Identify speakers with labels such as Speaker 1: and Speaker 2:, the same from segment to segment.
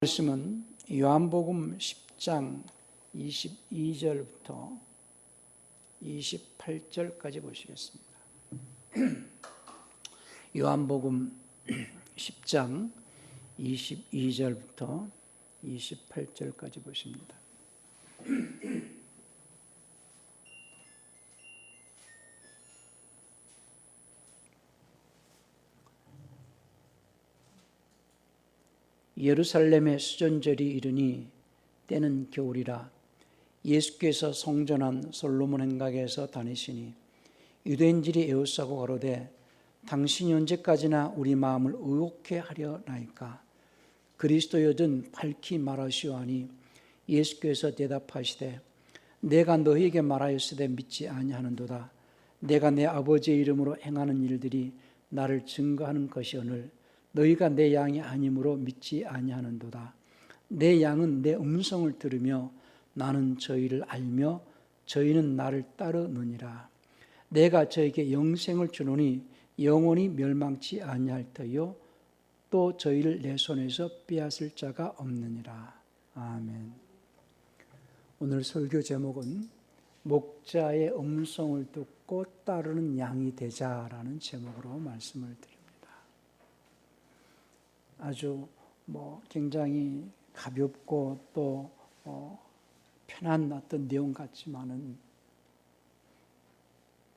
Speaker 1: 말씀은 요한복음 10장 22절부터 28절까지 보시겠습니다. 요한복음 10장 22절부터 28절까지 보십니다. 예루살렘의 수전절이 이르니 때는 겨울이라 예수께서 성전한 솔로몬 행각에서 다니시니 유대인들이 에워싸고 가로되 당신이 언제까지나 우리 마음을 의혹해 하려나이까 그리스도여든 밝히 말하시오하니 예수께서 대답하시되 내가 너희에게 말하였으되 믿지 아니하는도다. 내가 내 아버지의 이름으로 행하는 일들이 나를 증거하는 것이오늘 너희가 내 양이 아니므로 믿지 아니하는도다. 내 양은 내 음성을 들으며 나는 저희를 알며 저희는 나를 따르느니라. 내가 저에게 영생을 주노니 영원히 멸망치 아니할 터요 또 저희를 내 손에서 빼앗을 자가 없느니라. 아멘. 오늘 설교 제목은 목자의 음성을 듣고 따르는 양이 되자라는 제목으로 말씀을 드립니다. 아주 굉장히 가볍고 또 편한 어떤 내용 같지만은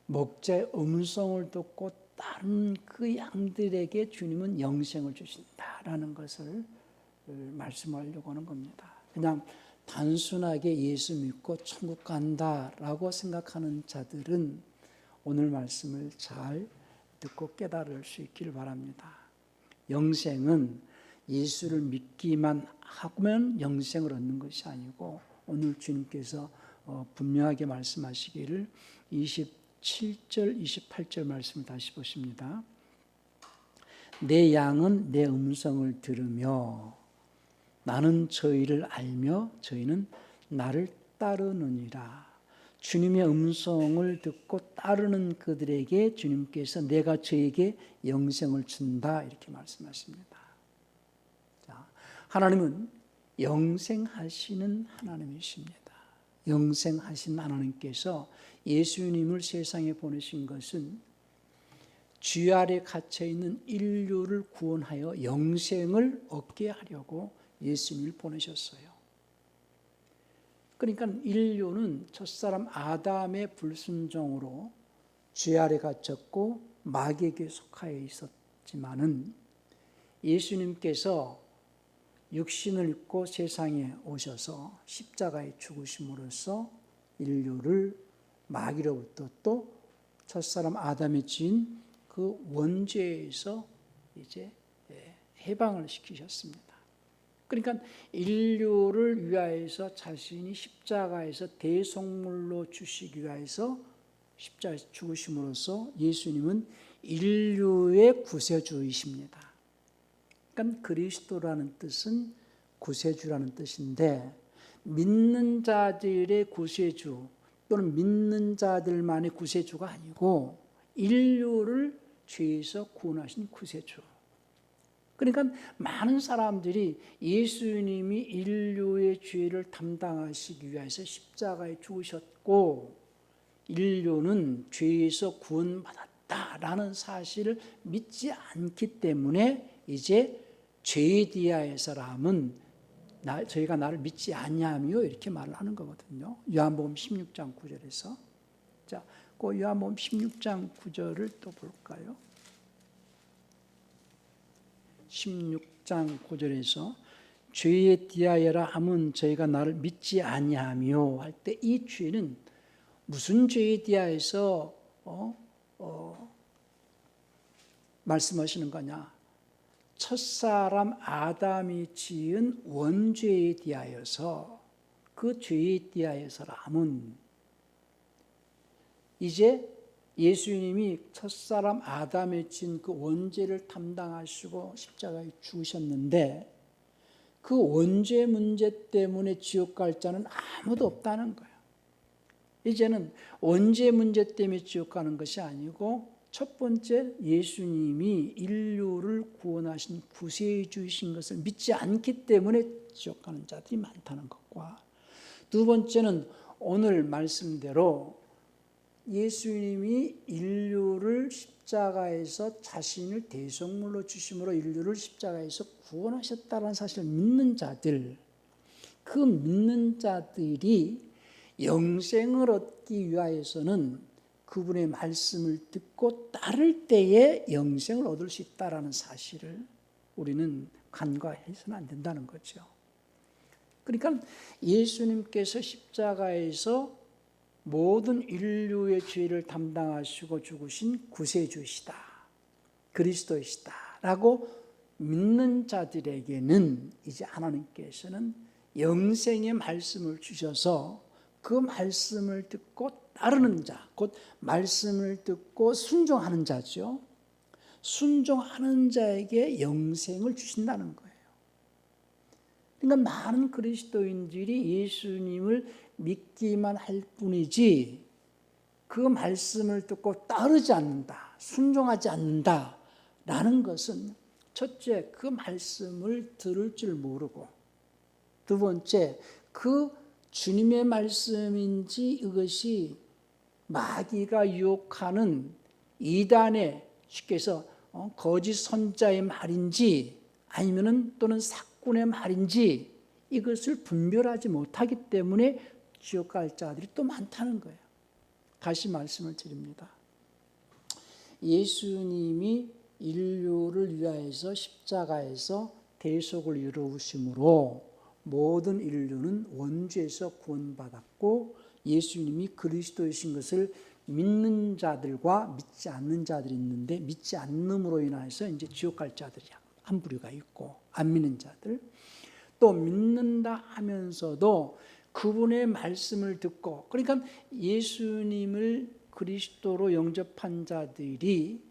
Speaker 1: 목자의 음성을 듣고 다른 그 양들에게 주님은 영생을 주신다라는 것을 말씀하려고 하는 겁니다. 그냥 단순하게 예수 믿고 천국 간다라고 생각하는 자들은 오늘 말씀을 잘 듣고 깨달을 수 있기를 바랍니다. 영생은 예수를 믿기만 하면 영생을 얻는 것이 아니고 오늘 주님께서 분명하게 말씀하시기를 27절, 28절 말씀을 다시 보십니다. 내 양은 내 음성을 들으며 나는 저희를 알며 저희는 나를 따르느니라. 주님의 음성을 듣고 따르는 그들에게 주님께서 내가 저에게 영생을 준다 이렇게 말씀하십니다. 자, 하나님은 영생하시는 하나님이십니다. 영생하신 하나님께서 예수님을 세상에 보내신 것은 죄 아래 갇혀있는 인류를 구원하여 영생을 얻게 하려고 예수님을 보내셨어요. 그러니까 인류는 첫사람 아담의 불순종으로 죄 아래 갇혔고 마귀에게 속하여 있었지만은 예수님께서 육신을 입고 세상에 오셔서 십자가에 죽으심으로써 인류를 마귀로부터 또 첫사람 아담의 지은 그 원죄에서 이제 해방을 시키셨습니다. 그러니까 인류를 위하여서 자신이 십자가에서 대속물로 주시기 위하여서 십자가에서 죽으심으로써 예수님은 인류의 구세주이십니다. 그러니까 그리스도라는 뜻은 구세주라는 뜻인데 믿는 자들의 구세주 또는 믿는 자들만의 구세주가 아니고 인류를 죄에서 구원하신 구세주. 그러니까 많은 사람들이 예수님이 인류의 죄를 담당하시기 위해서 십자가에 죽으셨고 인류는 죄에서 구원받았다라는 사실을 믿지 않기 때문에 이제 죄에 대하여서라면 저희가 나를 믿지 아니하며 이렇게 말을 하는 거거든요. 요한복음 16장 9절에서 자, 그 요한복음 16장 9절을 또 볼까요? 16장 9절에서 죄에 대하여라 함은 저희가 나를 믿지 아니하며 할 때 이 죄는 무슨 죄에 대하여서 말씀하시는 거냐? 첫사람 아담이 지은 원죄에 대하여서 그 죄에 대하여서라 함은 이제 예수님이 첫사람 아담의 진 그 원죄를 담당하시고 십자가에 죽으셨는데 그 원죄 문제 때문에 지옥 갈 자는 아무도 없다는 거예요. 이제는 원죄 문제 때문에 지옥 가는 것이 아니고 첫 번째, 예수님이 인류를 구원하신 구세주이신 것을 믿지 않기 때문에 지옥 가는 자들이 많다는 것과, 두 번째는 오늘 말씀대로 예수님이 인류를 십자가에서 자신을 대속물로 주심으로 인류를 십자가에서 구원하셨다는 사실을 믿는 자들, 그 믿는 자들이 영생을 얻기 위하여서는 그분의 말씀을 듣고 따를 때에 영생을 얻을 수 있다는 사실을 우리는 간과해서는 안 된다는 거죠. 그러니까 예수님께서 십자가에서 모든 인류의 죄를 담당하시고 죽으신 구세주시다, 그리스도이시다 라고 믿는 자들에게는 이제 하나님께서는 영생의 말씀을 주셔서 그 말씀을 듣고 따르는 자, 곧 말씀을 듣고 순종하는 자죠. 순종하는 자에게 영생을 주신다는 거예요. 그러니까 많은 그리스도인들이 예수님을 믿기만 할 뿐이지 그 말씀을 듣고 따르지 않는다, 순종하지 않는다라는 것은 첫째, 그 말씀을 들을 줄 모르고, 두 번째, 그 주님의 말씀인지 이것이 마귀가 유혹하는 이단의, 쉽게 해서 거짓 선자의 말인지 아니면은 또는 사꾼의 말인지 이것을 분별하지 못하기 때문에 지옥 갈 자들이 또 많다는 거예요. 다시 말씀을 드립니다. 예수님이 인류를 위하여서 십자가에서 대속을 이루심으로 모든 인류는 원죄에서 구원받았고, 예수님이 그리스도이신 것을 믿는 자들과 믿지 않는 자들이 있는데, 믿지 않음으로 인해서 이제 지옥 갈 자들이 한 부류가 있고, 안 믿는 자들, 또 믿는다 하면서도 그분의 말씀을 듣고, 그러니까 예수님을 그리스도로 영접한 자들이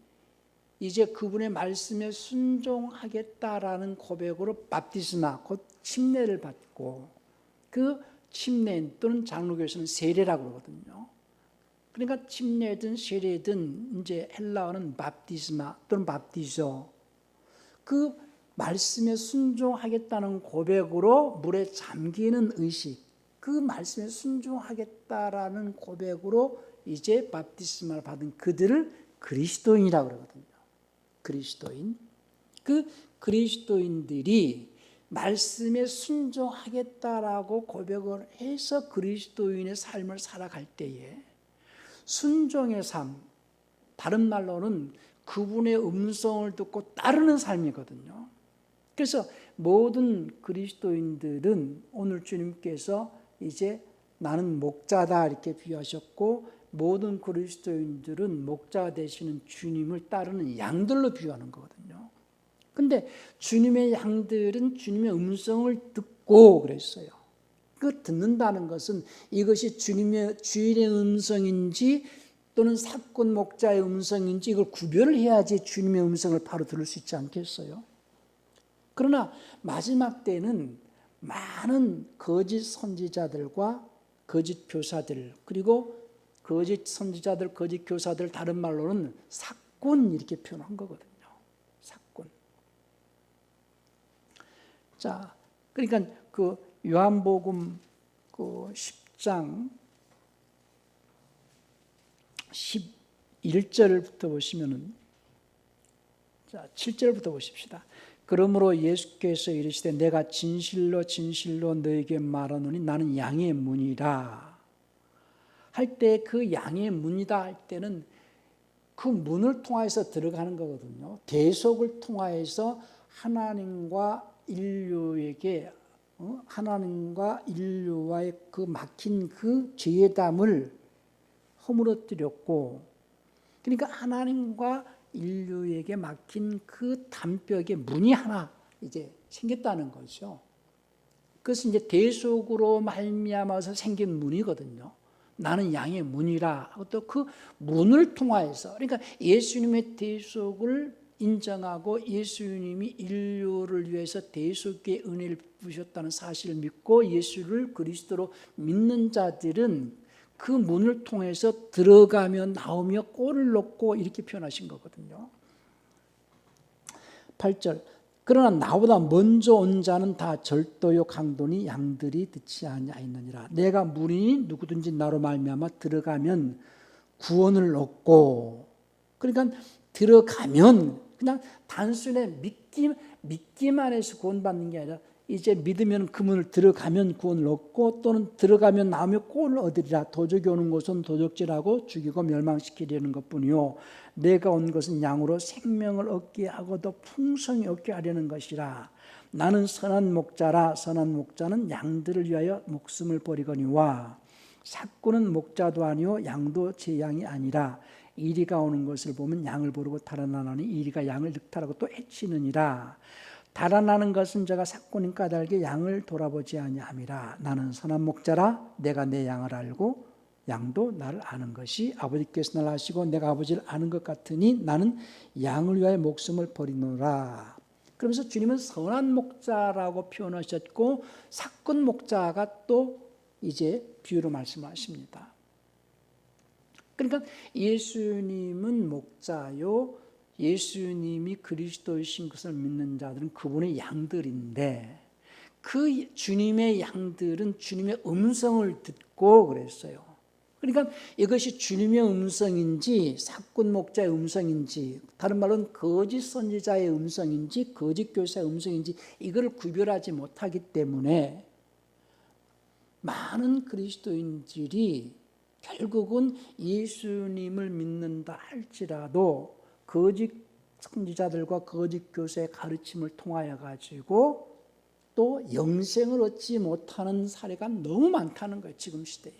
Speaker 1: 이제 그분의 말씀에 순종하겠다라는 고백으로 밥티스마, 곧 침례를 받고, 그 침례 또는 장로교에서는 세례라고 그러거든요. 그러니까 침례든 세례든 이제 헬라어는 밥티스마 또는 밥티소, 그 말씀에 순종하겠다는 고백으로 물에 잠기는 의식, 그 말씀에 순종하겠다라는 고백으로 이제 밥티스마를 받은 그들을 그리스도인이라고 그러거든요. 그리스도인. 그 그리스도인들이 말씀에 순종하겠다라고 고백을 해서 그리스도인의 삶을 살아갈 때에 순종의 삶, 다른 말로는 그분의 음성을 듣고 따르는 삶이거든요. 그래서 모든 그리스도인들은 오늘 주님께서 이제 나는 목자다 이렇게 비유하셨고, 모든 그리스도인들은 목자 되시는 주님을 따르는 양들로 비유하는 거거든요. 근데 주님의 양들은 주님의 음성을 듣고 그랬어요. 그 듣는다는 것은 이것이 주님의 주인의 음성인지 또는 사꾼 목자의 음성인지 이걸 구별을 해야지 주님의 음성을 바로 들을 수 있지 않겠어요? 그러나 마지막 때는 많은 거짓 선지자들과 거짓 교사들, 그리고 거짓 선지자들, 거짓 교사들, 다른 말로는 사꾼 이렇게 표현한 거거든요. 사꾼. 자, 그러니까 그 요한복음 그 10장 11절부터 보시면은, 자, 7절부터 보십시다. 그러므로 예수께서 이르시되 내가 진실로 진실로 너에게 말하노니 나는 양의 문이라 할 때, 그 양의 문이다 할 때는 그 문을 통해서 들어가는 거거든요. 대속을 통해서 하나님과 인류에게, 하나님과 인류와의 그 막힌 그 죄의 담을 허물어뜨렸고, 그러니까 하나님과 인류에게 막힌 그 담벽에 문이 하나 이제 생겼다는 거죠. 그것은 이제 대속으로 말미암아서 생긴 문이거든요. 나는 양의 문이라. 또 그 문을 통하여서, 그러니까 예수님의 대속을 인정하고 예수님이 인류를 위해서 대속의 은혜를 부으셨다는 사실을 믿고 예수를 그리스도로 믿는 자들은 그 문을 통해서 들어가며 나오며 꼴을 넣고 이렇게 표현하신 거거든요. 8절 그러나 나보다 먼저 온 자는 다 절도요 강도니 양들이 듣지 아니하였느니라. 내가 무리니 누구든지 나로 말미암아 들어가면 구원을 얻고, 그러니까 들어가면 그냥 단순히 믿기만 해서 구원받는 게 아니라 이제 믿으면 그 문을 들어가면 구원을 얻고, 또는 들어가면 나오며 꼴을 얻으리라. 도적이 오는 곳은 도적질하고 죽이고 멸망시키려는 것뿐이요 내가 온 것은 양으로 생명을 얻게 하고 더 풍성히 얻게 하려는 것이라. 나는 선한 목자라. 선한 목자는 양들을 위하여 목숨을 버리거니와 삭구는 목자도 아니요 양도 제 양이 아니라 이리가 오는 것을 보면 양을 부르고 달아나니 이리가 양을 늑탈하고 또 해치느니라. 달아나는 것은 저가 삭구는 까닭에 양을 돌아보지 아니함이라. 나는 선한 목자라. 내가 내 양을 알고 양도 나를 아는 것이 아버지께서 나를 아시고 내가 아버지를 아는 것 같으니 나는 양을 위하여 목숨을 버리노라. 그러면서 주님은 선한 목자라고 표현하셨고 삭군 목자가 또 이제 비유로 말씀하십니다. 그러니까 예수님은 목자요, 예수님이 그리스도이신 것을 믿는 자들은 그분의 양들인데, 그 주님의 양들은 주님의 음성을 듣고 그랬어요. 그러니까 이것이 주님의 음성인지 삭군 목자의 음성인지, 다른 말로는 거짓 선지자의 음성인지 거짓 교사의 음성인지 이걸 구별하지 못하기 때문에 많은 그리스도인들이 결국은 예수님을 믿는다 할지라도 거짓 선지자들과 거짓 교사의 가르침을 통하여 가지고 또 영생을 얻지 못하는 사례가 너무 많다는 거예요, 지금 시대에.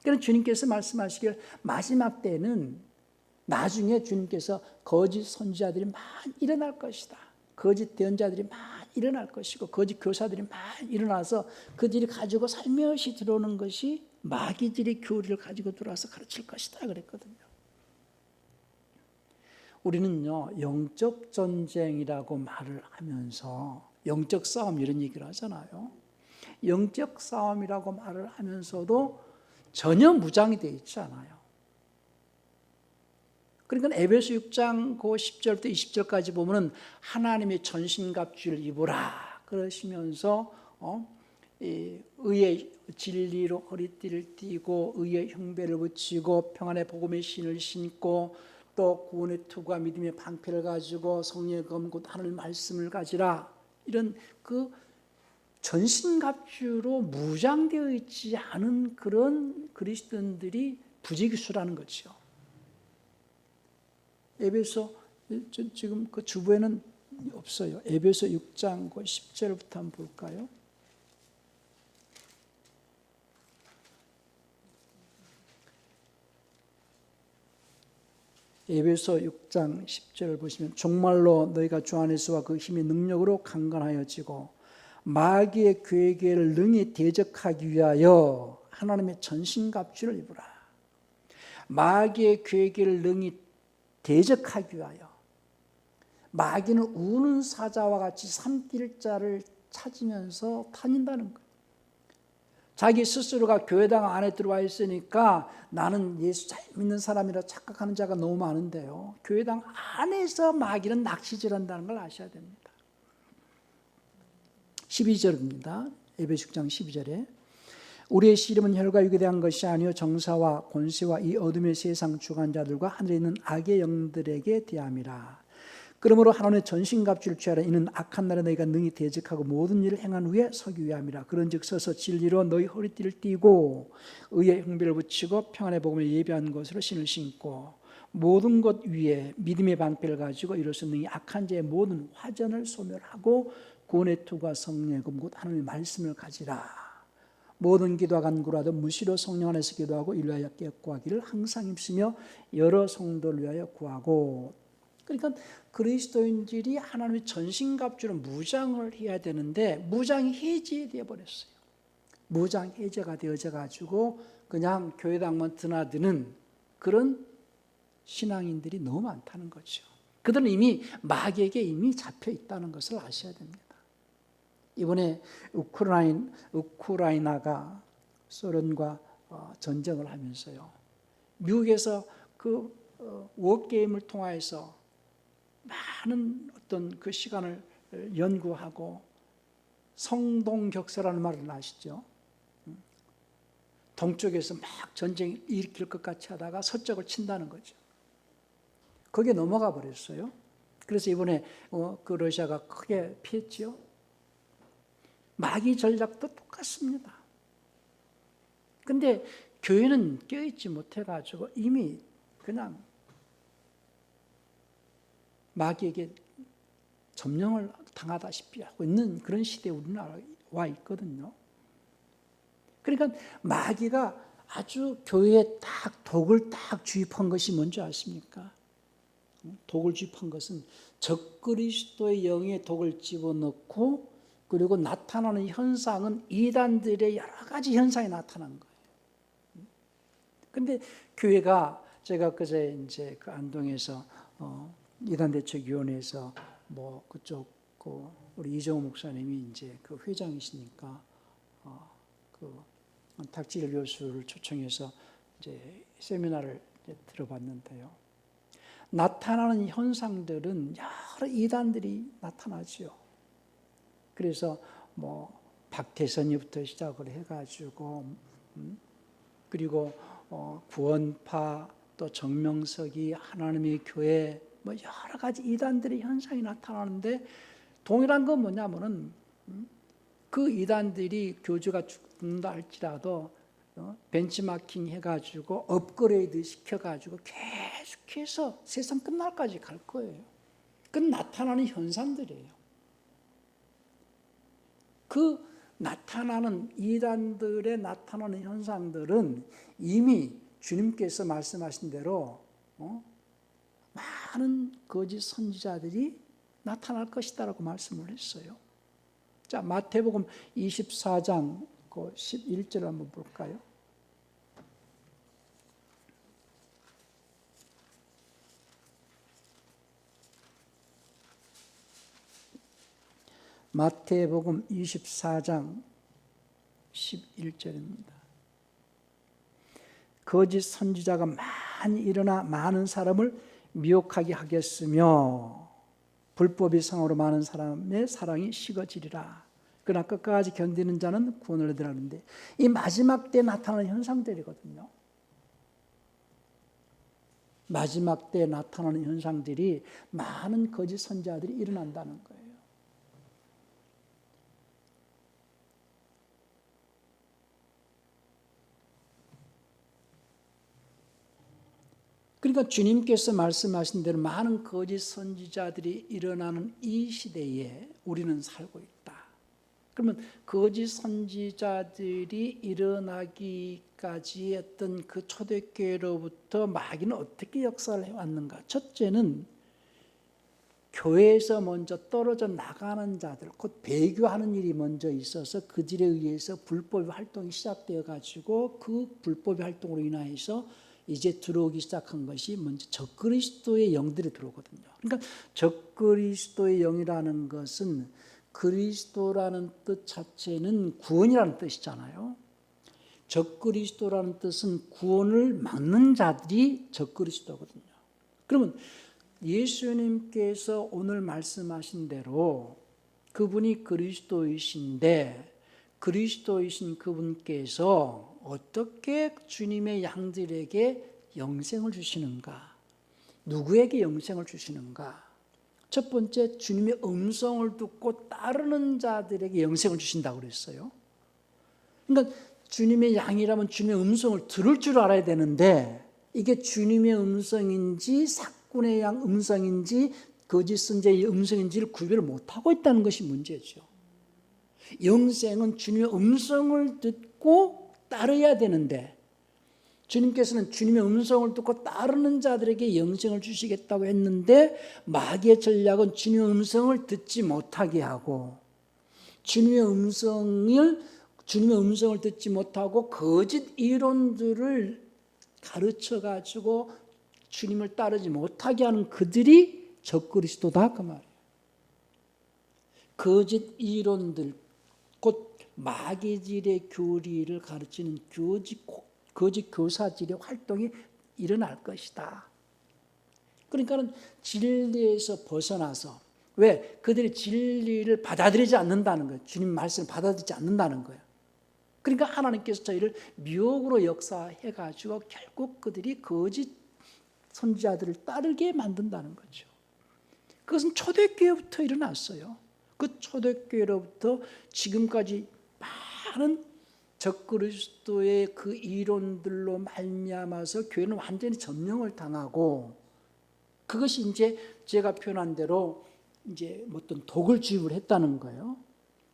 Speaker 1: 그래서 주님께서 말씀하시길 마지막 때는 나중에 주님께서 거짓 선지자들이 많이 일어날 것이다. 거짓 대언자들이 많이 일어날 것이고 거짓 교사들이 많이 일어나서 그들이 가지고 살며시 들어오는 것이 마귀들의 교리를 가지고 들어와서 가르칠 것이다 그랬거든요. 우리는요 영적 전쟁이라고 말을 하면서 영적 싸움 이런 얘기를 하잖아요. 영적 싸움이라고 말을 하면서도 전혀 무장이 되어 있지 않아요. 그러니까 에베소 6장 그 10절부터 20절까지 보면은 하나님의 전신갑주를 입으라 그러시면서 의의 진리로 허리띠를 띠고 의의 흉배를 붙이고 평안의 복음의 신을 신고 또 구원의 투구와 믿음의 방패를 가지고 성령의 검 곧 하늘 말씀을 가지라. 이런 그 전신갑주로 무장되어 있지 않은 그런 그리스도인들이 부지기수라는 거죠. 에베소 지금 그 주부에는 없어요. 에베소 6장 10절부터 한번 볼까요? 에베소 6장 10절을 보시면 정말로 너희가 주 안에서와 그 힘의 능력으로 강건하여지고 마귀의 괴계를 능히 대적하기 위하여 하나님의 전신갑주를 입으라. 마귀의 괴계를 능히 대적하기 위하여. 마귀는 우는 사자와 같이 산뛸 자를 찾으면서 다닌다는 거예요. 자기 스스로가 교회당 안에 들어와 있으니까 나는 예수 잘 믿는 사람이라 착각하는 자가 너무 많은데요. 교회당 안에서 마귀는 낚시질한다는 걸 아셔야 됩니다. 12절입니다. 에베소 6장 12절에 우리의 씨름은 혈과 육에 대한 것이 아니요 정사와 권세와 이 어둠의 세상 주관자들과 하늘에 있는 악의 영들에게 대함이라. 그러므로 하나님의 전신갑주를 취하라. 이는 악한 날에 너희가 능히 대적하고 모든 일을 행한 후에 서기 위함이라. 그런즉 서서 진리로 너희 허리띠를 띠고 의의 흉배를 붙이고 평안의 복음을 예비한 것으로 신을 신고 모든 것 위에 믿음의 방패를 가지고 이로써 능히 악한 자의 모든 화전을 소멸하고 구원의 투구와 성령의 검 곧 하나님의 말씀을 가지라. 모든 기도와 간구라도 무시로 성령 안에서 기도하고 이를 위하여 구하기를 항상 힘쓰며 여러 성도를 위하여 구하고. 그러니까 그리스도인들이 하나님의 전신갑주로 무장을 해야 되는데 무장이 해제되어 버렸어요. 무장 해제가 되어져 가지고 그냥 교회당만 드나드는 그런 신앙인들이 너무 많다는 거죠. 그들은 이미 마귀에게 이미 잡혀 있다는 것을 아셔야 됩니다. 이번에 우크라이나가 소련과 전쟁을 하면서요. 미국에서 그 워게임을 통해서 많은 어떤 그 시간을 연구하고 성동격서라는 말을 아시죠? 동쪽에서 막 전쟁 일으킬 것 같이 하다가 서쪽을 친다는 거죠. 거기에 넘어가 버렸어요. 그래서 이번에 그 러시아가 크게 피했죠. 마귀 전략도 똑같습니다. 근데 교회는 껴있지 못해가지고 이미 그냥 마귀에게 점령을 당하다시피 하고 있는 그런 시대에 우리나라에 와 있거든요. 그러니까 마귀가 아주 교회에 딱 독을 딱 주입한 것이 뭔지 아십니까? 독을 주입한 것은 적그리스도의 영에 독을 집어넣고 그리고 나타나는 현상은 이단들의 여러 가지 현상이 나타난 거예요. 근데 교회가 제가 그제 이제 그 안동에서 이단대책위원회에서 뭐 그쪽 그 우리 이정호 목사님이 이제 그 회장이시니까 그 닥지일 교수를 초청해서 이제 세미나를 이제 들어봤는데요. 나타나는 현상들은 여러 이단들이 나타나죠. 그래서 뭐 박태선이부터 시작을 해가지고 그리고 구원파 또 정명석이 하나님의 교회 뭐 여러 가지 이단들의 현상이 나타나는데 동일한 건 뭐냐면은 그 이단들이 교주가 죽는다 할지라도 벤치마킹 해가지고 업그레이드 시켜가지고 계속해서 세상 끝날까지 갈 거예요. 그건 나타나는 현상들이에요. 그 나타나는 이단들의 나타나는 현상들은 이미 주님께서 말씀하신 대로 많은 거짓 선지자들이 나타날 것이다라고 말씀을 했어요. 자, 마태복음 24장 11절 한번 볼까요? 마태복음 24장 11절입니다. 거짓 선지자가 많이 일어나 많은 사람을 미혹하게 하겠으며 불법의 상으로 많은 사람의 사랑이 식어지리라. 그러나 끝까지 견디는 자는 구원을 얻으라는데 이 마지막 때 나타나는 현상들이거든요. 마지막 때 나타나는 현상들이 많은 거짓 선지자들이 일어난다는 거예요. 그러니까 주님께서 말씀하신 대로 많은 거짓 선지자들이 일어나는 이 시대에 우리는 살고 있다. 그러면 거짓 선지자들이 일어나기까지 했던 그 초대교회로부터 마귀는 어떻게 역사를 해왔는가? 첫째는 교회에서 먼저 떨어져 나가는 자들, 곧 배교하는 일이 먼저 있어서 그들에 의해서 불법의 활동이 시작되어 가지고 그 불법의 활동으로 인하여서 이제 들어오기 시작한 것이 먼저 적그리스도의 영들이 들어오거든요. 그러니까 적그리스도의 영이라는 것은 그리스도라는 뜻 자체는 구원이라는 뜻이잖아요. 적그리스도라는 뜻은 구원을 막는 자들이 적그리스도거든요. 그러면 예수님께서 오늘 말씀하신 대로 그분이 그리스도이신데 그리스도이신 그분께서 어떻게 주님의 양들에게 영생을 주시는가? 누구에게 영생을 주시는가? 첫 번째, 주님의 음성을 듣고 따르는 자들에게 영생을 주신다고 그랬어요. 그러니까 주님의 양이라면 주님의 음성을 들을 줄 알아야 되는데 이게 주님의 음성인지 사꾼의 양 음성인지 거짓 선지자의 음성인지를 구별을 못하고 있다는 것이 문제죠. 영생은 주님의 음성을 듣고 따르야 되는데 주님께서는 주님의 음성을 듣고 따르는 자들에게 영생을 주시겠다고 했는데 마귀의 전략은 주님의 음성을 듣지 못하게 하고 주님의 음성을 듣지 못하고 거짓 이론들을 가르쳐가지고 주님을 따르지 못하게 하는 그들이 적그리스도다 그 말이에요. 거짓 이론들 곧 마귀질의 교리를 가르치는 거짓 교사들의 활동이 일어날 것이다. 그러니까는 진리에서 벗어나서, 왜? 그들이 진리를 받아들이지 않는다는 거예요. 주님 말씀을 받아들이지 않는다는 거예요. 그러니까 하나님께서 저희를 미혹으로 역사해가지고 결국 그들이 거짓 선지자들을 따르게 만든다는 거죠. 그것은 초대교회부터 일어났어요. 그 초대교회로부터 지금까지 많은 적그리스도의 그 이론들로 말미암아서 교회는 완전히 점령을 당하고, 그것이 이제 제가 표현한 대로 이제 어떤 독을 주입을 했다는 거예요.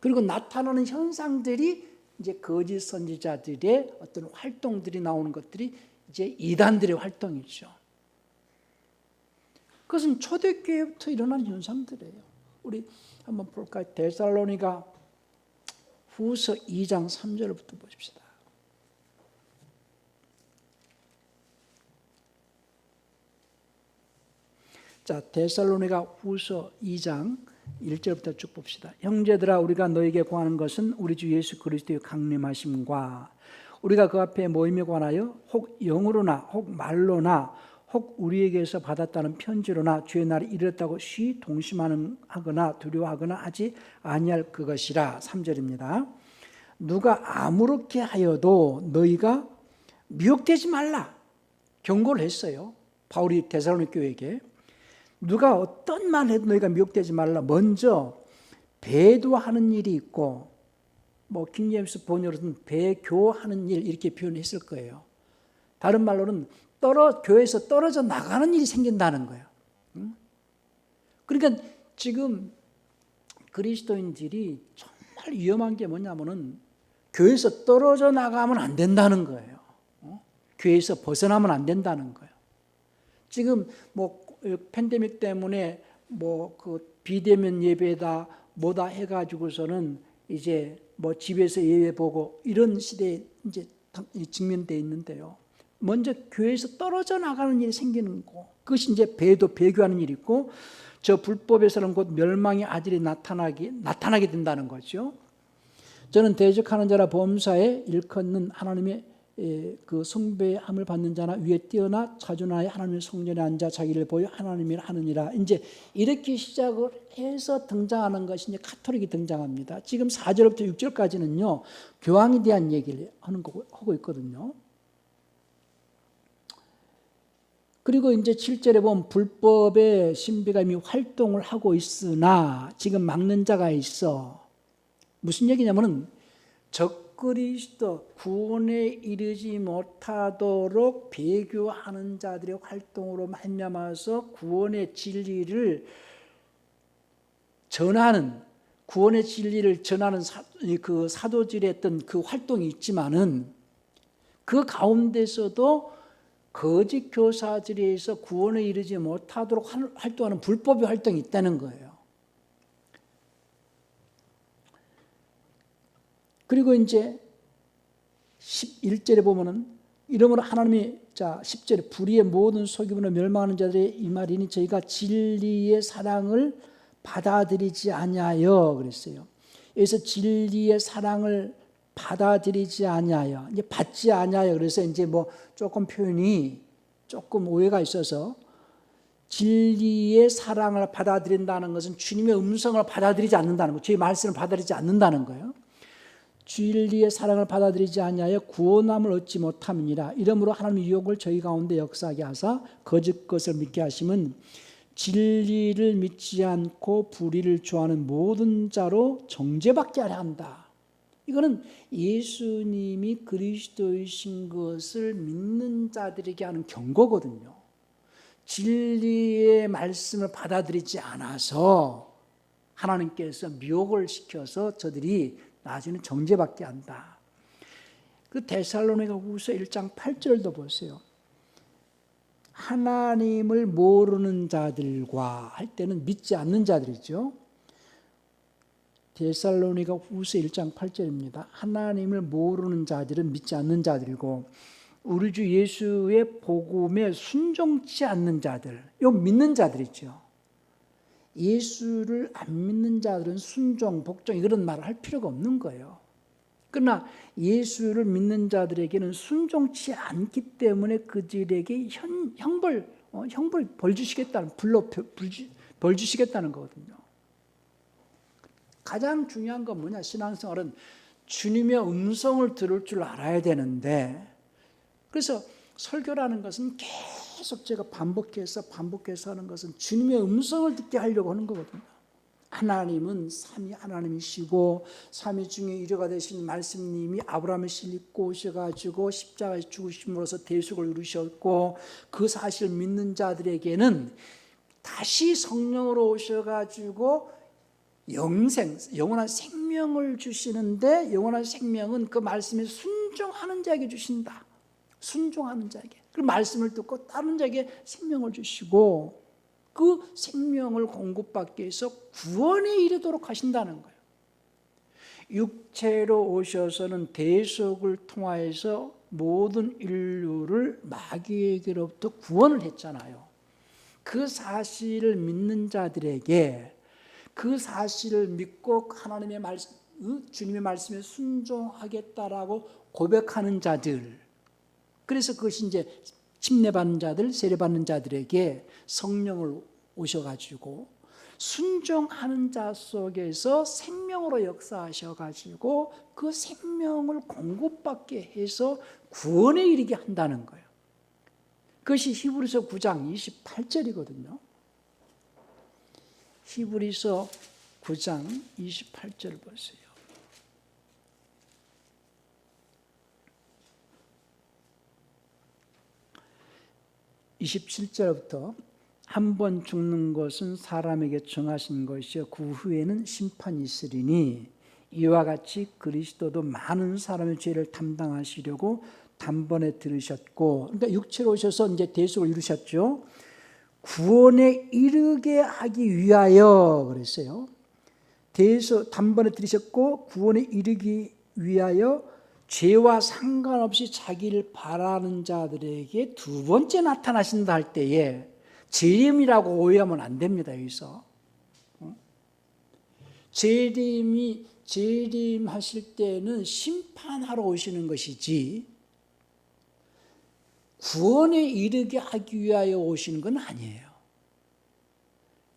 Speaker 1: 그리고 나타나는 현상들이 이제 거짓 선지자들의 어떤 활동들이 나오는 것들이 이제 이단들의 활동이죠. 그것은 초대교회부터 일어난 현상들이에요. 우리 한번 볼까요? 데살로니가 후서 2장 3절부터 보십시다. 자, 데살로니가 후서 2장 1절부터 쭉 봅시다. 형제들아, 우리가 너에게 구하는 것은 우리 주 예수 그리스도의 강림하심과 우리가 그 앞에 모임에 관하여 혹 영으로나 혹 말로나 혹 우리에게서 받았다는 편지로나 주의 날이 이르렀다고 쉬 동심하거나 두려워하거나 하지 아니할 그것이라. 3절입니다. 누가 아무렇게 하여도 너희가 미혹되지 말라 경고를 했어요. 바울이 데살로니 교회에게. 누가 어떤 말을 해도 너희가 미혹되지 말라. 먼저 배도하는 일이 있고, 뭐 킹제임스 번역으로는 배교하는 일 이렇게 표현했을 거예요. 다른 말로는 교회에서 떨어져 나가는 일이 생긴다는 거예요. 그러니까 지금 그리스도인들이 정말 위험한 게 뭐냐면은 교회에서 떨어져 나가면 안 된다는 거예요. 교회에서 벗어나면 안 된다는 거예요. 지금 뭐 팬데믹 때문에 뭐 그 비대면 예배다 뭐다 해가지고서는 이제 뭐 집에서 예배 보고 이런 시대에 이제 직면되어 있는데요. 먼저 교회에서 떨어져 나가는 일이 생기는 거, 그것이 이제 배교하는 일이 있고, 저 불법에서는 곧 멸망의 아들이 나타나게 된다는 거죠. 저는 대적하는 자라 범사에 일컫는 하나님의 그 숭배함을 받는 자나 위에 뛰어나 자주나의 하나님의 성전에 앉아 자기를 보여 하나님이라 하느니라. 이제 이렇게 시작을 해서 등장하는 것이 이제 가톨릭이 등장합니다. 지금 4절부터 6절까지는요 교황에 대한 얘기를 하고 있거든요. 그리고 이제 7절에 보면 불법의 신비가 이미 활동을 하고 있으나 지금 막는 자가 있어. 무슨 얘기냐면은 적그리스도 구원에 이르지 못하도록 배교하는 자들의 활동으로 말미암아서 구원의 진리를 전하는, 구원의 진리를 전하는 그 사도들의 어떤 그 활동이 있지만은 그 가운데서도 거짓 교사들에 의해서 구원에 이르지 못하도록 활동하는 불법의 활동이 있다는 거예요. 그리고 이제 11절에 보면은 이러므로 하나님이 10절에 불의의 모든 속임으로 멸망하는 자들의 이 말이니 저희가 진리의 사랑을 받아들이지 아니하여 그랬어요. 여기서 진리의 사랑을 받아들이지 아니하여, 이제 받지 아니하여, 그래서 이제 뭐 조금 표현이 조금 오해가 있어서, 진리의 사랑을 받아들인다는 것은 주님의 음성을 받아들이지 않는다는 거예요. 주의 말씀을 받아들이지 않는다는 거예요. 진리의 사랑을 받아들이지 아니하여 구원함을 얻지 못함이니라. 이러므로 하나님의 유혹을 저희 가운데 역사하게 하사 거짓 것을 믿게 하심은 진리를 믿지 않고 불의를 좋아하는 모든 자로 정죄받게 하려 한다. 이거는 예수님이 그리스도이신 것을 믿는 자들에게 하는 경고거든요. 진리의 말씀을 받아들이지 않아서 하나님께서 미혹을 시켜서 저들이 나중에 정죄받게 한다. 그 데살로니가 후서 1장 8절도 보세요. 하나님을 모르는 자들과 할 때는 믿지 않는 자들이죠. 데살로니가 후서 1장 8절입니다. 하나님을 모르는 자들은 믿지 않는 자들이고 우리 주 예수의 복음에 순종치 않는 자들, 이거 믿는 자들이죠. 예수를 안 믿는 자들은 순종, 복종 이런 말을 할 필요가 없는 거예요. 그러나 예수를 믿는 자들에게는 순종치 않기 때문에 그들에게 벌 주시겠다는 벌 주시겠다는 거거든요. 가장 중요한 건 뭐냐? 신앙생활은 주님의 음성을 들을 줄 알아야 되는데, 그래서 설교라는 것은 계속 제가 반복해서 하는 것은 주님의 음성을 듣게 하려고 하는 거거든요. 하나님은 삼위 하나님이시고 삼위 중에 일요가 되신 말씀님이 아브라함을 싣고 오셔가지고 십자가에 죽으심으로써 대속을 이루셨고, 그 사실을 믿는 자들에게는 다시 성령으로 오셔가지고 영원한 생명을 주시는데, 영원한 생명은 그 말씀에 순종하는 자에게 주신다. 순종하는 자에게, 그 말씀을 듣고 따르는 자에게 생명을 주시고, 그 생명을 공급받기 위해서 구원에 이르도록 하신다는 거예요. 육체로 오셔서는 대속을 통하여서 모든 인류를 마귀에게로부터 구원을 했잖아요. 그 사실을 믿는 자들에게, 그 사실을 믿고 하나님의 말씀, 주님의 말씀에 순종하겠다라고 고백하는 자들, 그래서 그것이 이제 침례받는 자들, 세례받는 자들에게 성령을 오셔가지고 순종하는 자 속에서 생명으로 역사하셔가지고 그 생명을 공급받게 해서 구원에 이르게 한다는 거예요. 그것이 히브리서 9장 28절이거든요. 히브리서 9장 28절 보세요. 27절부터 한 번 죽는 것은 사람에게 정하신 것이요 그 후에는 심판이 있으리니 이와 같이 그리스도도 많은 사람의 죄를 담당하시려고 단번에 들으셨고, 그러니까 육체로 오셔서 이제 대속을 이루셨죠. 구원에 이르게 하기 위하여 그랬어요. 대속 단번에 들으셨고 구원에 이르기 위하여 죄와 상관없이 자기를 바라는 자들에게 두 번째 나타나신다 할 때에 재림이라고 오해하면 안 됩니다. 여기서 재림하실 때는 심판하러 오시는 것이지 구원에 이르게 하기 위하여 오시는 건 아니에요.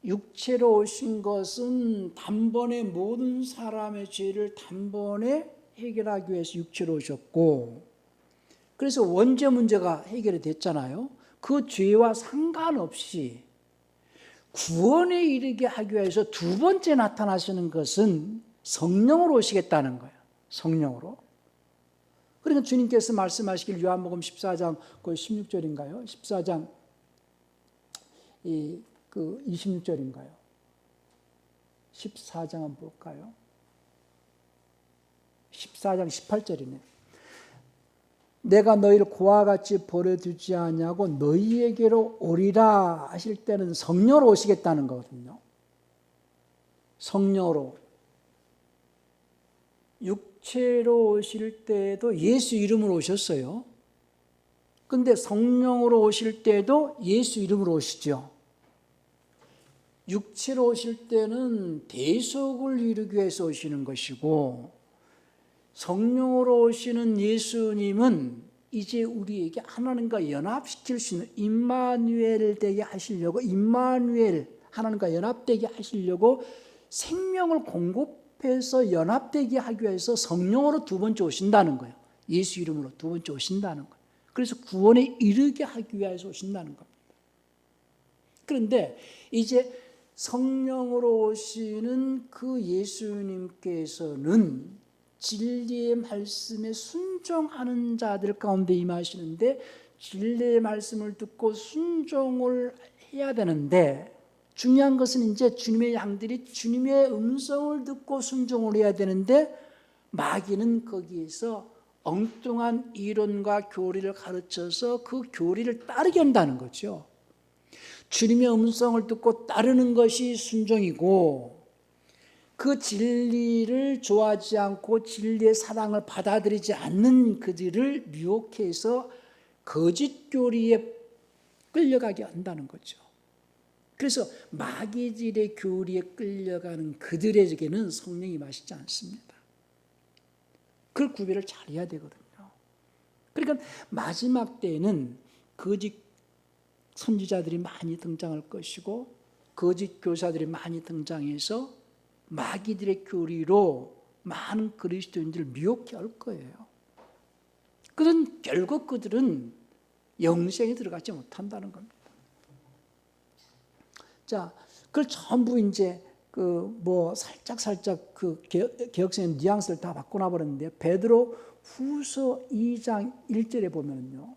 Speaker 1: 육체로 오신 것은 단번에 모든 사람의 죄를 단번에 해결하기 위해서 육체로 오셨고, 그래서 원죄 문제가 해결이 됐잖아요. 그 죄와 상관없이 구원에 이르게 하기 위해서 두 번째 나타나시는 것은 성령으로 오시겠다는 거예요. 성령으로. 그러니까 주님께서 말씀하시길 요한복음 14장 16절인가요? 14장 26절인가요? 14장 한번 볼까요? 14장 18절이네. 내가 너희를 고와 같이 버려두지 않냐고 너희에게로 오리라 하실 때는 성령으로 오시겠다는 거거든요. 성령으로. 육체로 오실 때도 예수 이름으로 오셨어요. 근데 성령으로 오실 때도 예수 이름으로 오시죠. 육체로 오실 때는 대속을 이루기 위해서 오시는 것이고, 성령으로 오시는 예수님은 이제 우리에게 하나님과 연합시킬 수 있는 임마누엘 되게 하시려고, 임마누엘 하나님과 연합되게 하시려고 생명을 공급해서 연합되게 하기 위해서 성령으로 두 번째 오신다는 거예요. 예수 이름으로 두 번째 오신다는 거예요. 그래서 구원에 이르게 하기 위해서 오신다는 겁니다. 그런데 이제 성령으로 오시는 그 예수님께서는 진리의 말씀에 순종하는 자들 가운데 임하시는데, 진리의 말씀을 듣고 순종을 해야 되는데, 중요한 것은 이제 주님의 양들이 주님의 음성을 듣고 순종을 해야 되는데, 마귀는 거기에서 엉뚱한 이론과 교리를 가르쳐서 그 교리를 따르게 한다는 거죠. 주님의 음성을 듣고 따르는 것이 순종이고, 그 진리를 좋아하지 않고 진리의 사랑을 받아들이지 않는 그들을 미혹해서 거짓 교리에 끌려가게 한다는 거죠. 그래서 마귀들의 교리에 끌려가는 그들에게는 성령이 임하시지 않습니다. 그걸 구별을 잘 해야 되거든요. 그러니까 마지막 때에는 거짓 선지자들이 많이 등장할 것이고 거짓 교사들이 많이 등장해서 마귀들의 교리로 많은 그리스도인들을 미혹해 할 거예요. 결국 그들은 영생에 들어가지 못한다는 겁니다. 자, 그걸 전부 이제 살짝 개혁성의 뉘앙스를 다 바꿔놔 버렸는데, 베드로 후서 2장 1절에 보면요.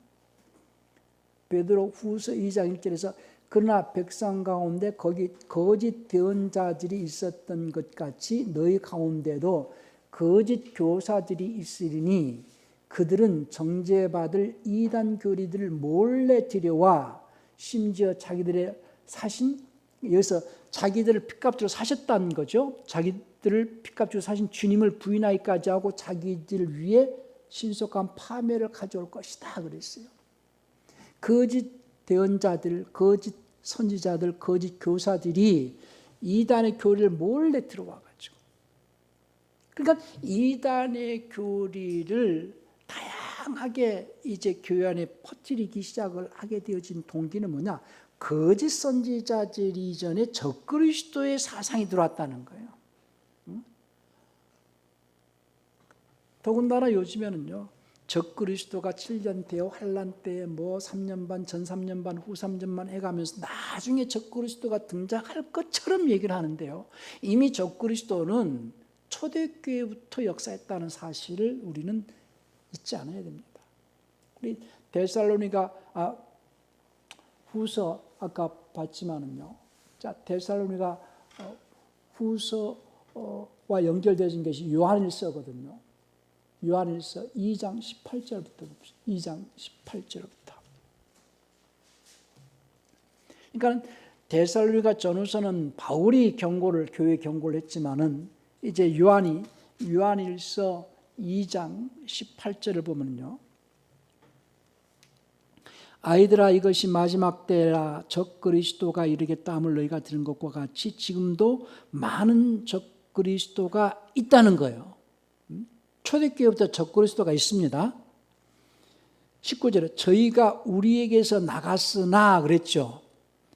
Speaker 1: 베드로 후서 2장 1절에서 그러나 백성 가운데 거기 거짓 대언자들이 있었던 것 같이 너희 가운데도 거짓 교사들이 있으리니 그들은 정죄받을 이단 교리들을 몰래 들여와 심지어 자기들의 사신, 여기서 자기들을 핏값으로 사셨다는 거죠. 자기들을 핏값으로 사신 주님을 부인하기까지 하고 자기들 위해 신속한 파멸을 가져올 것이다 그랬어요. 거짓 대언자들, 거짓 선지자들, 거짓 교사들이 이단의 교리를 몰래 들어와가지고, 그러니까 이단의 교리를 다양하게 이제 교회 안에 퍼뜨리기 시작을 하게 되어진 동기는 뭐냐? 거짓 선지자들이 이전에 적그리스도의 사상이 들어왔다는 거예요. 더군다나 요즘에는요, 적그리스도가 7년 대여 환란 때에 3년 반, 전 3년 반, 후 3년 반 해가면서 나중에 적그리스도가 등장할 것처럼 얘기를 하는데요. 이미 적그리스도는 초대교회부터 역사했다는 사실을 우리는 잊지 않아야 됩니다. 우리 데살로니가 후서 아까 봤지만은요. 자, 데살로니가 후서와 연결되어진 것이 요한일서거든요. 요한일서 2장 18절부터 봅시다. 2장 18절부터. 그러니까 데살로니가 전후서는 바울이 교회 경고를 했지만은 이제 요한일서 2장 18절을 보면요. 아이들아, 이것이 마지막 때라. 적그리스도가 이르겠다 함을 너희가 들은 것과 같이 지금도 많은 적그리스도가 있다는 거예요. 초대교회부터 적그리스도가 있습니다. 19절에 저희가 우리에게서 나갔으나 그랬죠.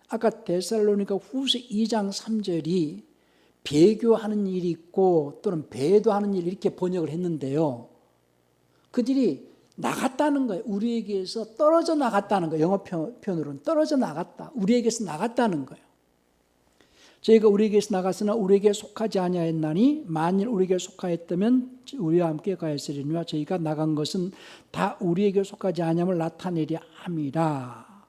Speaker 1: 아까 데살로니가 후서 2장 3절이 배교하는 일이 있고 또는 배도하는 일 이렇게 번역을 했는데요. 그들이 나갔다는 거예요. 우리에게서 떨어져 나갔다는 거예요. 영어 표현으로는 떨어져 나갔다. 우리에게서 나갔다는 거예요. 저희가 우리에게서 나갔으나 우리에게 속하지 아니하였나니 만일 우리에게 속하였다면 우리와 함께 가였으리니와 저희가 나간 것은 다 우리에게 속하지 아니함을 나타내려 함이라.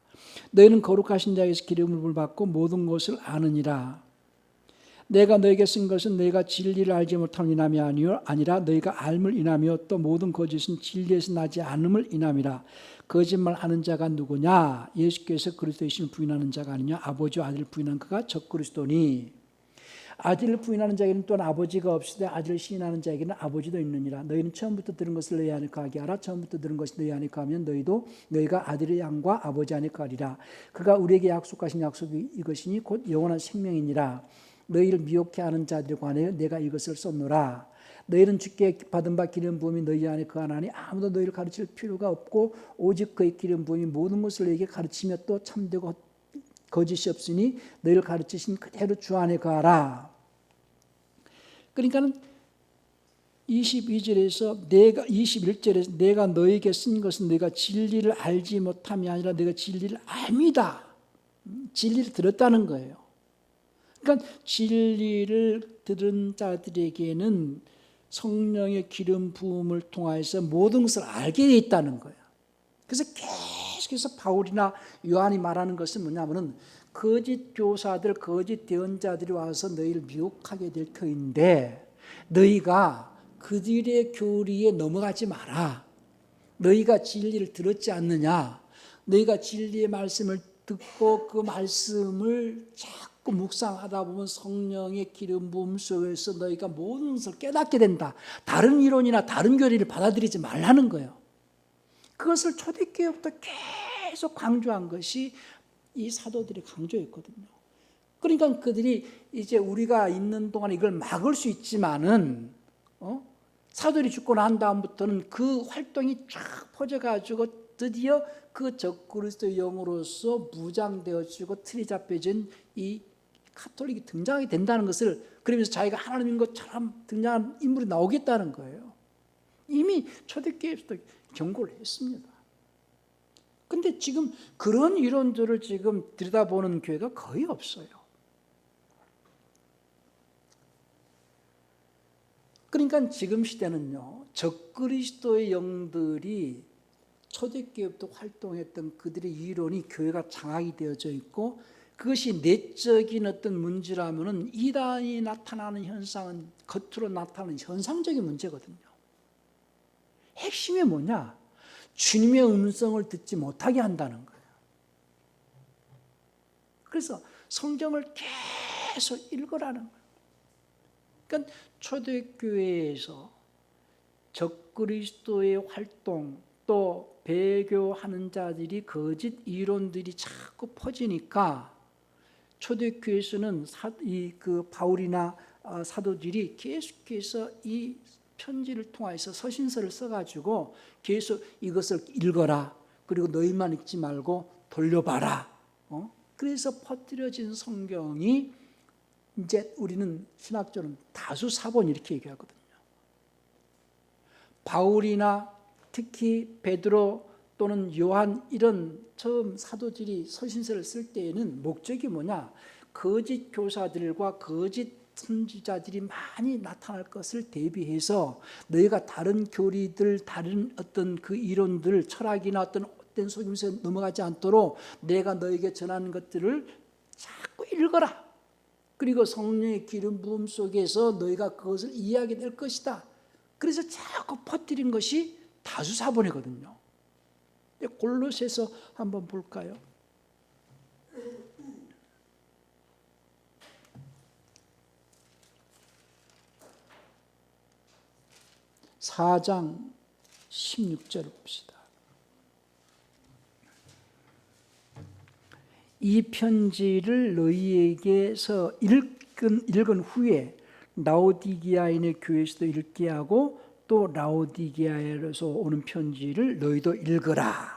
Speaker 1: 너희는 거룩하신 자에게서 기름을 받고 모든 것을 아느니라. 내가 너에게 쓴 것은 너희가 진리를 알지 못함을 인함이 아니라 너희가 알물 인하며 또 모든 거짓은 진리에서 나지 않음을 인함이라. 거짓말하는 자가 누구냐? 예수께서 그리스도이심을 부인하는 자가 아니냐? 아버지와 아들을 부인한 그가 적그리스도니. 아들을 부인하는 자에게는 또한 아버지가 없으되 아들을 시인하는 자에게는 아버지도 있느니라. 너희는 처음부터 들은 것을 너희 안에 거하게 하라. 처음부터 들은 것이 너희 안에 거하면 너희가 아들의 양과 아버지 안에 거하리라. 그가 우리에게 약속하신 약속이 이것이니 곧 영원한 생명이니라. 너희를 미혹해 하는 자들에 관하여 내가 이것을 썼노라. 너희는 주께 받은 바 기름 부음이 너희 안에 거하나니 아무도 너희를 가르칠 필요가 없고 오직 그의 기름 부음이 모든 것을 너희에게 가르치며 또 참되고 거짓이 없으니 너희를 가르치신 그대로 주 안에 거하라. 그러니까는 22절에서 21절에서 내가 너희에게 쓴 것은 너희가 진리를 알지 못함이 아니라 너희가 진리를 압니다. 진리를 들었다는 거예요. 그러니까 진리를 들은 자들에게는 성령의 기름 부음을 통하여서 모든 것을 알게 돼 있다는 거예요. 그래서 계속해서 바울이나 요한이 말하는 것은 뭐냐면은 거짓 교사들, 거짓 대언자들이 와서 너희를 미혹하게 될 터인데 너희가 그들의 교리에 넘어가지 마라. 너희가 진리를 들었지 않느냐? 너희가 진리의 말씀을 듣고 그 말씀을 자꾸 묵상하다 보면 성령의 기름 부음 속에서 너희가 모든 것을 깨닫게 된다. 다른 이론이나 다른 교리를 받아들이지 말라는 거예요. 그것을 초대교회부터 계속 강조한 것이 이 사도들이 강조했거든요. 그러니까 그들이 이제 우리가 있는 동안 이걸 막을 수 있지만은 사도들이 죽고 난 다음부터는 그 활동이 쫙 퍼져가지고 드디어 그 적그리스도의 영으로서 무장되어지고 틀이 잡혀진 이 카톨릭이 등장하게 된다는 것을, 그러면서 자기가 하나님인 것처럼 등장하는 인물이 나오겠다는 거예요. 이미 초대교회에서도 경고를 했습니다. 근데 지금 그런 이론들을 지금 들여다보는 교회가 거의 없어요. 그러니까 지금 시대는요, 적그리스도의 영들이 초대교회부터 활동했던 그들의 이론이 교회가 장악이 되어져 있고, 그것이 내적인 어떤 문제라면은 이단이 나타나는 현상은 겉으로 나타나는 현상적인 문제거든요. 핵심이 뭐냐? 주님의 음성을 듣지 못하게 한다는 거예요. 그래서 성경을 계속 읽으라는 거예요. 그러니까 초대교회에서 적그리스도의 활동, 또 배교하는 자들이 거짓 이론들이 자꾸 퍼지니까 초대교회에서는 그 바울이나 사도들이 계속해서 이 편지를 통해서 서신서를 써가지고 계속 이것을 읽어라. 그리고 너희만 읽지 말고 돌려봐라. 그래서 퍼뜨려진 성경이 이제 우리는 신학적으로는 다수사본 이렇게 얘기하거든요. 바울이나 특히 베드로 또는 요한 이런 처음 사도들이 서신서를 쓸 때에는 목적이 뭐냐? 거짓 교사들과 거짓 선지자들이 많이 나타날 것을 대비해서 너희가 다른 교리들, 다른 어떤 그 이론들, 철학이나 어떤 속임수에 넘어가지 않도록 내가 너에게 전하는 것들을 자꾸 읽어라. 그리고 성령의 기름 부음 속에서 너희가 그것을 이해하게 될 것이다. 그래서 자꾸 퍼뜨린 것이 다수사본이거든요. 골로새서 한번 볼까요? 4장 16절을 봅시다. 이 편지를 너희에게서 읽은 후에 라오디게아인의 교회에서도 읽게 하고 또 라오디게아에서 오는 편지를 너희도 읽어라.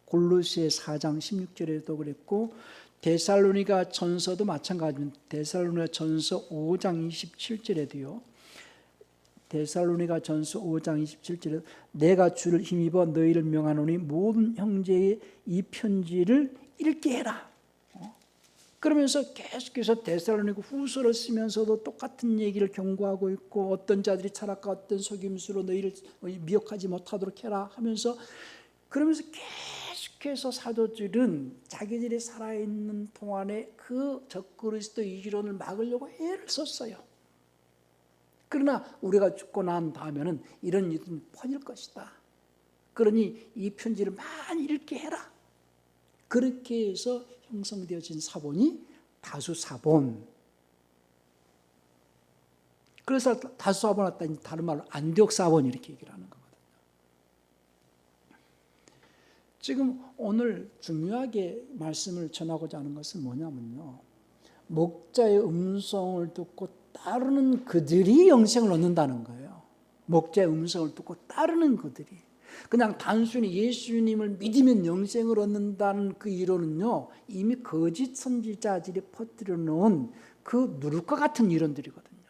Speaker 1: 골로새 4장 16절에도 그랬고 데살로니가 전서도 마찬가지입니다. 데살로니가 전서 5장 27절에도요. 데살로니가 전서 5장 27절에 내가 주를 힘입어 너희를 명하노니 모든 형제의 이 편지를 읽게 해라. 그러면서 계속해서 데살로니가 후서를 쓰면서도 똑같은 얘기를 경고하고 있고 어떤 자들이 철학과 어떤 속임수로 너희를 미혹하지 못하도록 해라 하면서 그러면서 계속해서 사도들은 자기들이 살아있는 동안에 그 적그리스도 이론을 막으려고 애를 썼어요. 그러나 우리가 죽고 난 다음에는 이런 일은 퍼질 것이다. 그러니 이 편지를 많이 읽게 해라. 그렇게 해서 형성되어진 사본이 다수사본. 그래서 다수사본 왔다니 다른 말로 안디옥사본 이렇게 얘기를 하는 거거든요. 지금 오늘 중요하게 말씀을 전하고자 하는 것은 뭐냐면요. 목자의 음성을 듣고 따르는 그들이 영생을 얻는다는 거예요. 목자의 음성을 듣고 따르는 그들이. 그냥 단순히 예수님을 믿으면 영생을 얻는다는 그 이론은요, 이미 거짓 선지자들이 퍼뜨려 놓은 그 누룩과 같은 이론들이거든요.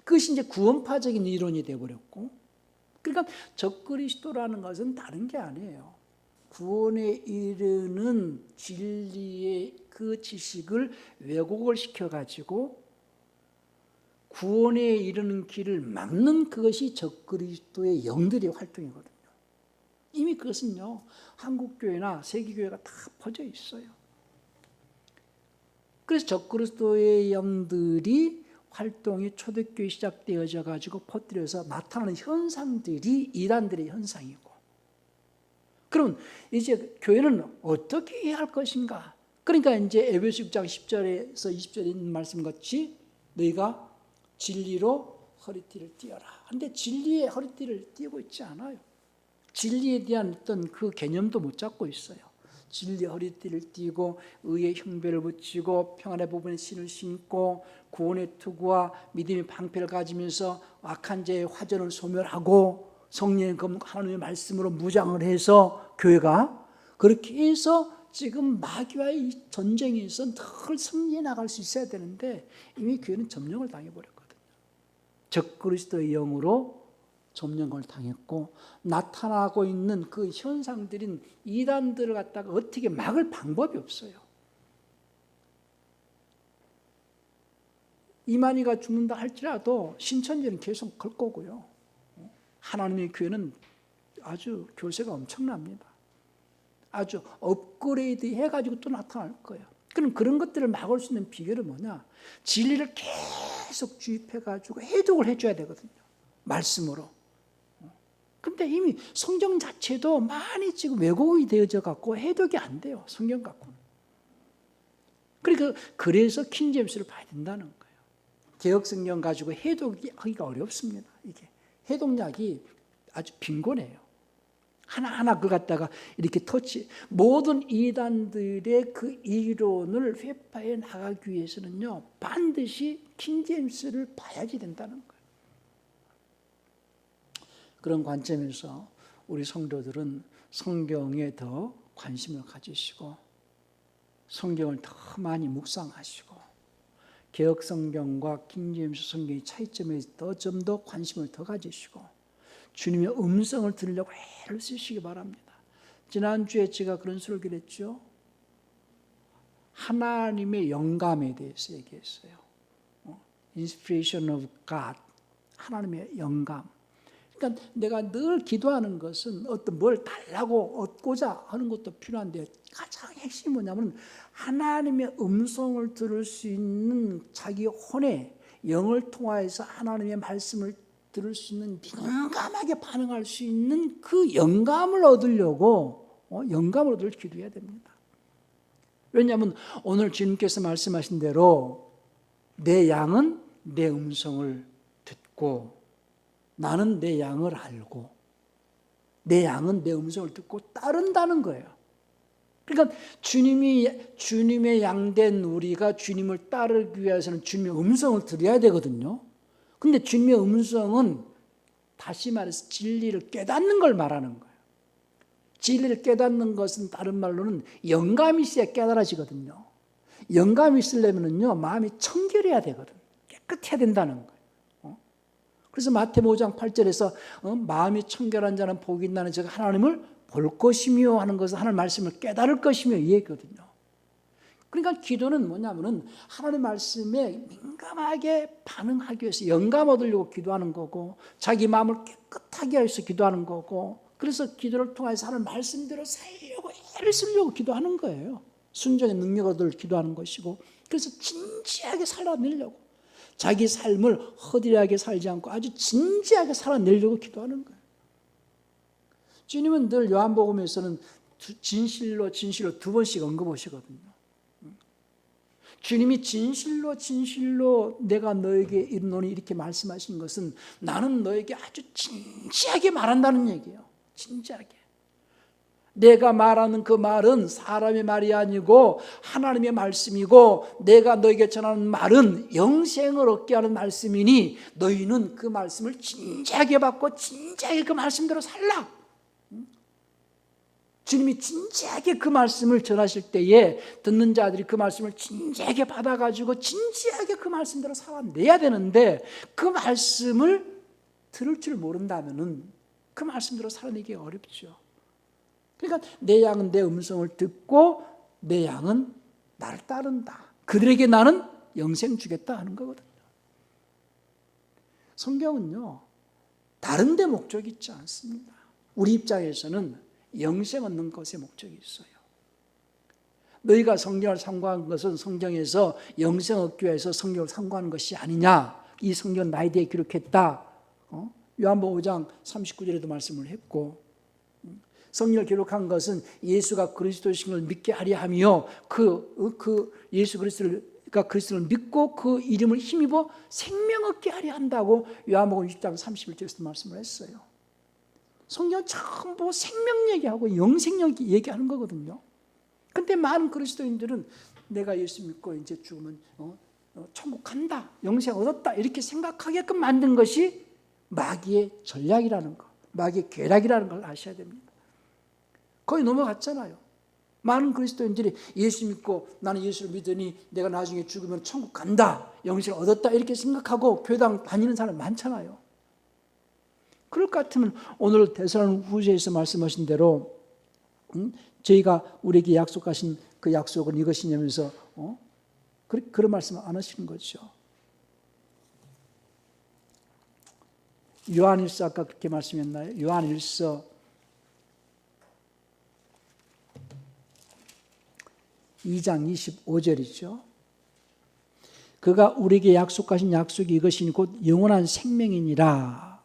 Speaker 1: 그것이 이제 구원파적인 이론이 되어버렸고, 그러니까 적그리스도라는 것은 다른 게 아니에요. 구원에 이르는 진리의 그 지식을 왜곡을 시켜가지고 구원에 이르는 길을 막는 그것이 적그리스도의 영들의 활동이거든요. 이미 그것은요, 한국교회나 세계교회가 다 퍼져 있어요. 그래서 적그리스도의 영들이 활동이 초대교회 시작되어져 가지고 퍼뜨려서 나타나는 현상들이 이단들의 현상이고, 그럼 이제 교회는 어떻게 해야 할 것인가? 그러니까 이제 에베소 6장 10절에서 20절에 있는 말씀 같이 너희가 진리로 허리띠를 띠어라. 그런데 진리의 허리띠를 띠고 있지 않아요. 진리에 대한 어떤 그 개념도 못 잡고 있어요. 진리 허리띠를 띠고 의의 형배를 붙이고 평안의 부분에 신을 신고 구원의 투구와 믿음의 방패를 가지면서 악한 자의 화전을 소멸하고 성령의 하나님의 말씀으로 무장을 해서 교회가 그렇게 해서 지금 마귀와의 전쟁에서 늘 승리해 나갈 수 있어야 되는데 이미 교회는 점령을 당해버렸거든요. 적그리스도의 영으로 점령을 당했고 나타나고 있는 그 현상들인 이단들을 갖다가 어떻게 막을 방법이 없어요. 이만희가 죽는다 할지라도 신천지는 계속 걸 거고요. 하나님의 교회는 아주 교세가 엄청납니다. 아주 업그레이드 해가지고 또 나타날 거예요. 그럼 그런 것들을 막을 수 있는 비결은 뭐냐? 진리를 계속 주입해가지고 해독을 해줘야 되거든요. 말씀으로. 근데 이미 성경 자체도 많이 지금 왜곡이 되어져 갖고 해독이 안 돼요. 성경 갖고는. 그래서 킹제임스를 봐야 된다는 거예요. 개혁 성경 가지고 해독하기가 어렵습니다. 이게 해독약이 아주 빈곤해요. 하나하나 그걸 갖다가 이렇게 모든 이단들의 그 이론을 회파해 나가기 위해서는요, 반드시 킹제임스를 봐야지 된다는 거예요. 그런 관점에서 우리 성도들은 성경에 더 관심을 가지시고 성경을 더 많이 묵상하시고 개혁 성경과 킹제임스 성경의 차이점에 좀 더 관심을 더 가지시고 주님의 음성을 들으려고 애를 쓰시기 바랍니다. 지난주에 제가 그런 설교를 했죠. 하나님의 영감에 대해서 얘기했어요. Inspiration of God, 하나님의 영감. 그러니까 내가 늘 기도하는 것은 어떤 뭘 달라고 얻고자 하는 것도 필요한데 가장 핵심이 뭐냐면 하나님의 음성을 들을 수 있는 자기 혼의 영을 통하여서 하나님의 말씀을 들을 수 있는 민감하게 반응할 수 있는 그 영감을 얻으려고 영감을 얻을 기도해야 됩니다. 왜냐하면 오늘 주님께서 말씀하신 대로 내 양은 내 음성을 듣고 나는 내 양을 알고 내 양은 내 음성을 듣고 따른다는 거예요. 그러니까 주님의 양된 우리가 주님을 따르기 위해서는 주님의 음성을 들어야 되거든요. 근데 주님의 음성은 다시 말해서 진리를 깨닫는 걸 말하는 거예요. 진리를 깨닫는 것은 다른 말로는 영감이 있어야 깨달아지거든요. 영감이 있으려면요 마음이 청결해야 되거든. 깨끗해야 된다는 거예요. 그래서 마태복음 5장 8절에서 마음이 청결한 자는 복이 있나니 저가 하나님을 볼 것이며 하는 것은 하나님 말씀을 깨달을 것이며 이 얘기거든요. 그러니까 기도는 뭐냐면은 하나님 말씀에 민감하게 반응하기 위해서 영감 얻으려고 기도하는 거고 자기 마음을 깨끗하게 하기 위해서 기도하는 거고 그래서 기도를 통해서 하나님 말씀대로 살려고 애를 쓰려고 기도하는 거예요. 순종의 능력 얻을 기도하는 것이고 그래서 진지하게 살아내려고 자기 삶을 허드레하게 살지 않고 아주 진지하게 살아내려고 기도하는 거예요. 주님은 늘 요한복음에서는 진실로 두 번씩 언급하시거든요. 주님이 진실로 내가 너에게 이르노니 이렇게 말씀하신 것은 나는 너에게 아주 진지하게 말한다는 얘기예요. 진지하게. 내가 말하는 그 말은 사람의 말이 아니고 하나님의 말씀이고 내가 너에게 전하는 말은 영생을 얻게 하는 말씀이니 너희는 그 말씀을 진지하게 받고 진지하게 그 말씀대로 살라. 주님이 진지하게 그 말씀을 전하실 때에 듣는 자들이 그 말씀을 진지하게 받아가지고 진지하게 그 말씀대로 살아내야 되는데 그 말씀을 들을 줄 모른다면은 그 말씀대로 살아내기 어렵죠. 그러니까 내 양은 내 음성을 듣고 내 양은 나를 따른다. 그들에게 나는 영생 주겠다 하는 거거든요. 성경은요 다른 데 목적이 있지 않습니다. 우리 입장에서는 영생 얻는 것에 목적이 있어요. 너희가 성경을 상고한 것은 성경에서 영생 얻기 위해서 성경을 상고하는 것이 아니냐. 이 성경은 나에 대해 기록했다. 요한복음 5장 39절에도 말씀을 했고 성경을 기록한 것은 예수가 그리스도이신 걸 믿게 하려 하며 그 예수 그리스도가 그리스도를 믿고 그 이름을 힘입어 생명 얻게 하려 한다고 요한복음 20장 31절에서 말씀을 했어요. 성경은 전부 생명 얘기하고 영생 얘기하는 거거든요. 근데 많은 그리스도인들은 내가 예수 믿고 이제 죽으면 천국 간다, 영생 얻었다 이렇게 생각하게끔 만든 것이 마귀의 전략이라는 거, 마귀의 계략이라는 걸 아셔야 됩니다. 거의 넘어갔잖아요. 많은 그리스도인들이 예수 믿고 나는 예수를 믿으니 내가 나중에 죽으면 천국 간다, 영생을 얻었다 이렇게 생각하고 교회당 다니는 사람 많잖아요. 그럴 것 같으면 오늘 데살로니가후서에서 말씀하신 대로 저희가 우리에게 약속하신 그 약속은 이것이냐면서 그런 말씀을 안 하시는 거죠. 요한일서 아까 그렇게 말씀했나요? 요한일서 2장 25절이죠. 그가 우리에게 약속하신 약속이 이것이니 곧 영원한 생명이니라.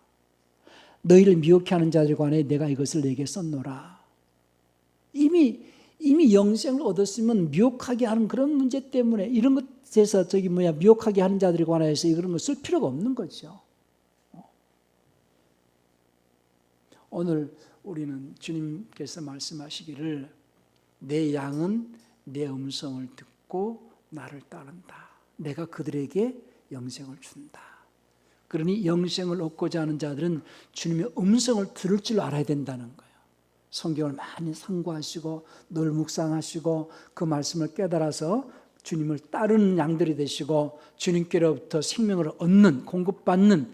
Speaker 1: 너희를 미혹해 하는 자들과 관해 내가 이것을 내게 썼노라. 이미 영생을 얻었으면 미혹하게 하는 그런 문제 때문에 이런 것에서 미혹하게 하는 자들에 관해서 이런 거 쓸 필요가 없는 거죠. 오늘 우리는 주님께서 말씀하시기를 내 양은 내 음성을 듣고 나를 따른다. 내가 그들에게 영생을 준다. 그러니 영생을 얻고자 하는 자들은 주님의 음성을 들을 줄 알아야 된다는 거예요. 성경을 많이 상고하시고 늘 묵상하시고 그 말씀을 깨달아서 주님을 따르는 양들이 되시고 주님께로부터 생명을 얻는, 공급받는